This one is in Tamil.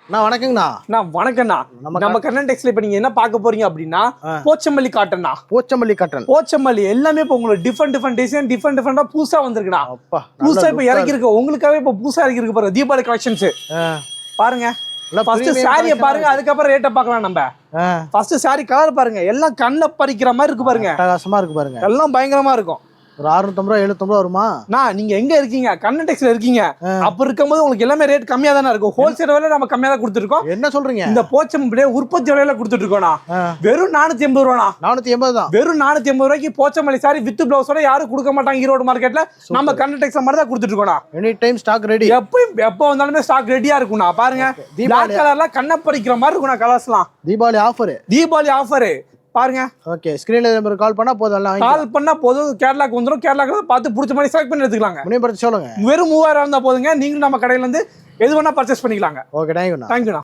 அண்ணா வணக்கங்கண்ணா. வணக்கம்ண்ணா. நம்ம கண்ணன் டெக்ஸ்டைல் இப்ப நீங்க என்ன பார்க்க போறீங்க அப்படின்னா போச்சம்பள்ளி காட்டன்னா. போச்சம்பள்ளி காட்டன். போச்சம்பள்ளி எல்லாமே இப்ப உங்களுக்கு டிஃபரெண்ட் டிசைன் டிஃபரெண்டா புதுசா வந்திருக்குண்ணா. புதுசா இப்ப இறக்கி இருக்கு உங்களுக்காகவே இப்ப புதுசா இறக்கி இருக்கு பாருங்க தீபாவளி கலெக்ஷன்ஸ் பாருங்க. ஃபர்ஸ்ட் சாரியை பாருங்க, அதுக்கப்புறம் ரேட்டை பார்க்கலாம். நம்ம ஃபர்ஸ்ட் சாரி கலர் பாருங்க, எல்லாம் கண்ணை பறிக்கிற மாதிரி இருக்கு பாருங்க. அட்டகாசமா இருக்கு பாருங்க, எல்லாம் பயங்கரமா இருக்கும். ஒரு 650 750 வருமா? நீங்க எங்க இருக்கீங்க? கண்ணன் டெக்ஸ்டைல் இருக்கீங்க. அப்ப இருக்கும்போது உங்களுக்கு எல்லாமே ரேட் கம்மியா தானே இருக்கும். ஹோல்சேல் விலையில நம்ம கம்மியா தான் கொடுத்துருக்கோம். என்ன சொல்றீங்க? இந்த போச்சம்பள்ளியே உற்பத்தி விலையில கொடுத்துட்டு இருக்கோம்னா வெறும் 480 ரூபாண்ணா. 480 தான். வெறும் 480 ரூபாய்க்கு போச்சம்பள்ளி சாரி வித் பிளவுஸோட யாரும் கொடுக்க மாட்டாங்க ஈரோடு மார்க்கெட்ல. நம்ம கண்ணன் டெக்ஸ்டைல் மாதிரி தான் கொடுத்துட்டு இருக்கோம்னா. Any time stock ready. எப்போ வந்தாலுமே ஸ்டாக் ரெடியா இருக்கும்னா. பாருங்க பிளாக் கலர்ல கண்ணை பறிக்கிற மாதிரி இருக்கும்னா கலர்ஸ்லாம். தீபாவளி ஆஃபர் பாருங்க. ஓகே, ஸ்கிரீன்ல நம்பர் கால் பண்ணா போதும். கால் பண்ணா போதும், கேட்லாக் வந்துரும். கேட்லாக்ல பார்த்து பிடிச்ச மாதிரி செலக்ட் பண்ணி எடுத்துக்கலாங்க. முன்னே பத்தி சொல்லுங்க. வெறும் 3000 இருந்தா போதுங்க. நீங்களும் நம்ம கடையில இருந்து எது வேணா பர்ச்சேஸ் பண்ணிக்கலாங்க. ஓகே, தேங்க்யூண்ணா. தேங்க்யூண்ணா.